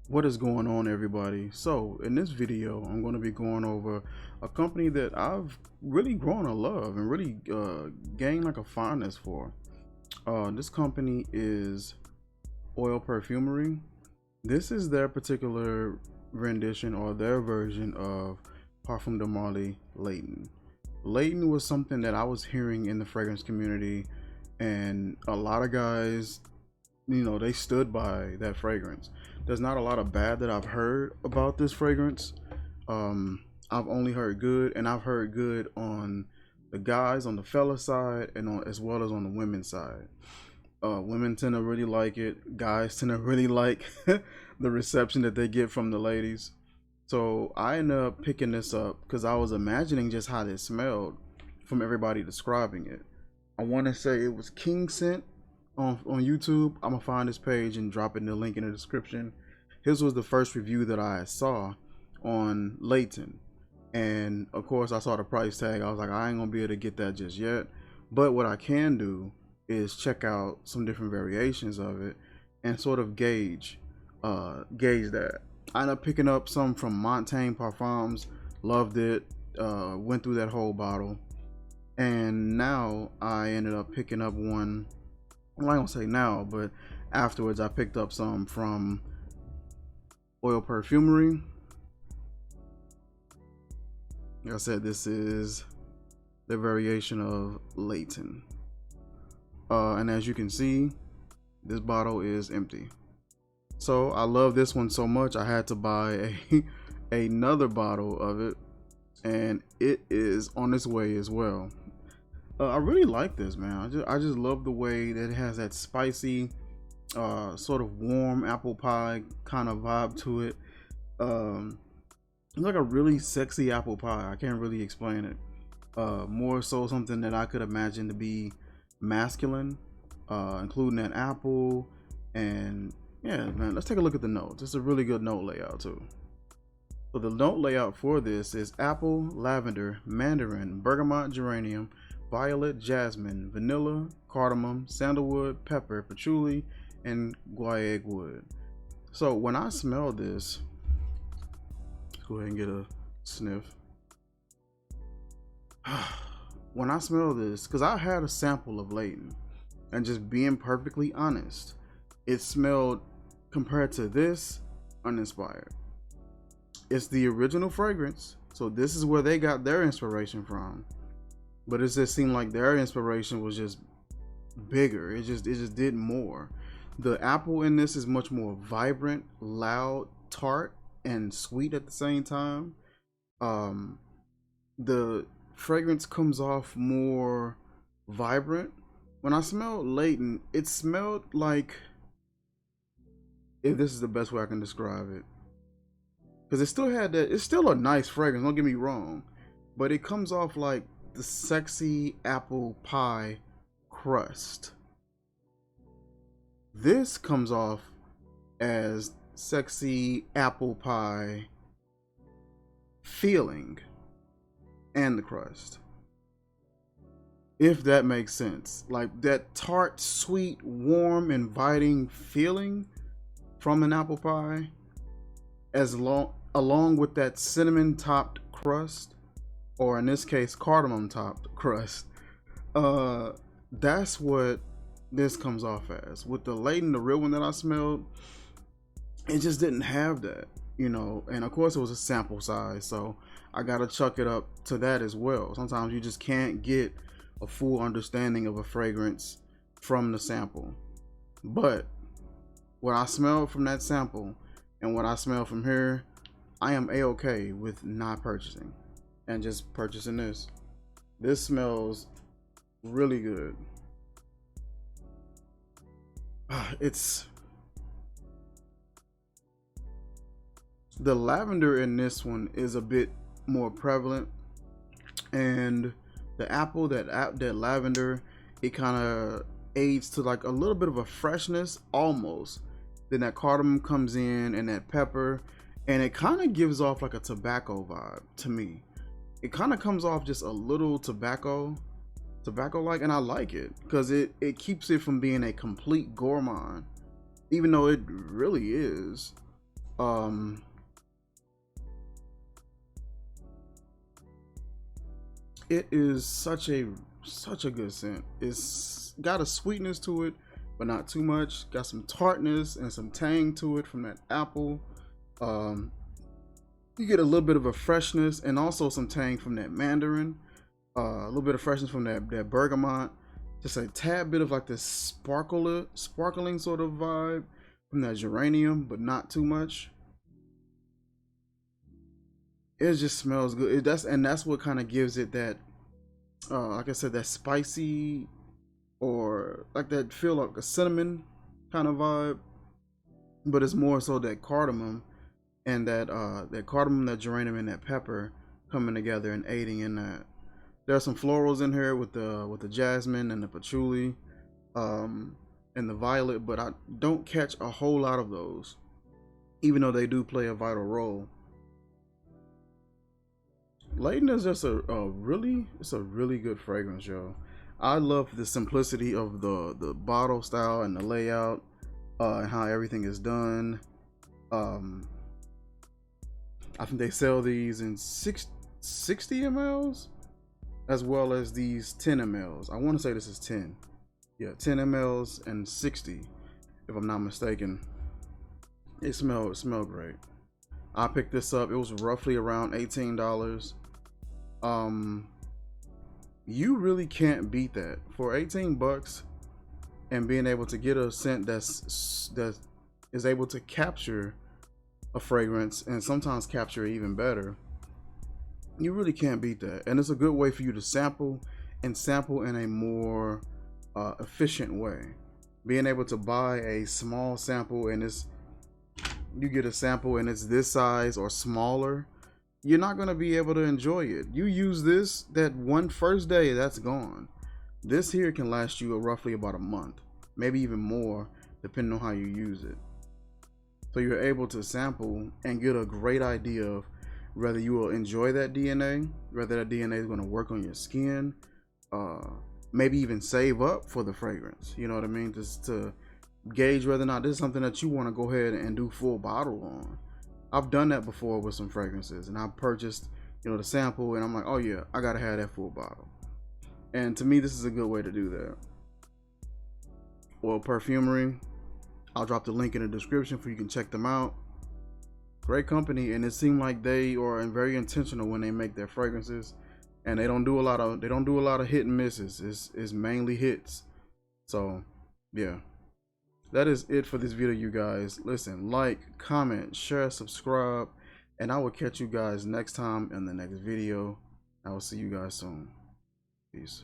What is going on, everybody? So in this video I'm going to be going over a company that I've really grown to love and really gained like a fondness for. This company is Oil Perfumery. This is their particular rendition or their version of Parfum de Marly Layton. Layton was something that I was hearing in the fragrance community, and a lot of guys, they stood by that fragrance. There's not a lot of bad that I've heard about this fragrance. I've only heard good, and I've heard good on the guys, on the fella side, and as well as on the women's side. Women tend to really like it. Guys tend to really like the reception that they get from the ladies. So I ended up picking this up because I was imagining just how this smelled from everybody describing it. I want to say it was King Scent on YouTube. I'm gonna find this page and drop in the link in the description. His was the first review that I saw on Layton, and of course I saw the price tag. I was like, I ain't gonna be able to get that just yet, but what I can do is check out some different variations of it and sort of gauge that. I ended up picking up some from Montaigne Parfums, loved it, went through that whole bottle, and now I ended up picking up one. I'm not gonna say now, but afterwards I picked up some from Oil Perfumery. Like I said, this is the variation of Layton. And as you can see, this bottle is empty. So I love this one so much, I had to buy another bottle of it, and it is on its way as well. I really like this, man. I just love the way that it has that spicy, sort of warm apple pie kind of vibe to it. It's like a really sexy apple pie. I can't really explain it. More so something that I could imagine to be masculine, including that apple. And yeah, man, let's take a look at the notes. It's a really good note layout too. So the note layout for this is apple, lavender, mandarin, bergamot, geranium, violet, jasmine, vanilla, cardamom, sandalwood, pepper, patchouli, and guaiac wood. So when I smell this, let's go ahead and get a sniff. When I smell this, because I had a sample of Layton, and just being perfectly honest, it smelled, compared to this, uninspired. It's the original fragrance, so this is where they got their inspiration from. But it just seemed like their inspiration was just bigger. It just did more. The apple in this is much more vibrant, loud, tart, and sweet at the same time. The fragrance comes off more vibrant. When I smelled Layton, it smelled like, if this is the best way I can describe it, because it still had that, it's still a nice fragrance, don't get me wrong, but it comes off like the sexy apple pie crust. This comes off as sexy apple pie feeling and the crust, if that makes sense. Like that tart, sweet, warm, inviting feeling from an apple pie, along with that cinnamon topped crust, or in this case cardamom topped crust. That's what this comes off as. With the Layton, the real one that I smelled, it just didn't have that, and of course it was a sample size, so I gotta chuck it up to that as well. Sometimes you just can't get a full understanding of a fragrance from the sample. But what I smelled from that sample and what I smell from here, I am a-okay with not purchasing and just purchasing this. This smells really good. It's the lavender in this one is a bit more prevalent, and the apple, that lavender, it kind of aids to like a little bit of a freshness almost. Then that cardamom comes in, and that pepper, and it kind of gives off like a tobacco vibe to me. It kind of comes off just a little tobacco like, and I like it because it keeps it from being a complete gourmand, even though it really is. It is such a good scent. It's got a sweetness to it, but not too much. Got some tartness and some tang to it from that apple. Um, you get a little bit of a freshness and also some tang from that mandarin. A little bit of freshness from that bergamot. Just a tad bit of like this sparkling sort of vibe from that geranium, but not too much. It just smells good. That's what kind of gives it that, like I said, that spicy or like that feel like a cinnamon kind of vibe. But it's more so that cardamom and that cardamom, that geranium, and that pepper coming together and aiding in that. There's some florals in here with the jasmine and the patchouli, and the violet, but I don't catch a whole lot of those, even though they do play a vital role. Layton is just it's a really good fragrance, yo. I love the simplicity of the bottle style and the layout, and how everything is done. I think they sell these in 60 mls as well as these 10 mls. I want to say this is 10. Yeah, 10 mls and 60, if I'm not mistaken. It smelled great. I picked this up. It was roughly around $18. You really can't beat that for 18 bucks, and being able to get a scent that is able to capture a fragrance and sometimes capture it even better. You really can't beat that, and it's a good way for you to sample and sample in a more efficient way. Being able to buy a small sample and you get a sample and it's this size or smaller, you're not going to be able to enjoy it. You use this, that one first day, that's gone. This here can last you roughly about a month, maybe even more, depending on how you use it. So you're able to sample and get a great idea of whether you will enjoy that DNA, whether that DNA is going to work on your skin, maybe even save up for the fragrance. You know what I mean? Just to gauge whether or not this is something that you want to go ahead and do full bottle on. I've done that before with some fragrances, and I purchased, the sample, and I'm like, oh yeah, I gotta have that full bottle. And to me, this is a good way to do that. Well, Perfumery, I'll drop the link in the description for you can check them out. Great company, and it seemed like they are very intentional when they make their fragrances, and they don't do a lot of hit and misses. It's mainly hits. So yeah, that is it for this video, you guys. Listen, like, comment, share, subscribe, and I will catch you guys next time in the next video. I will see you guys soon. Peace.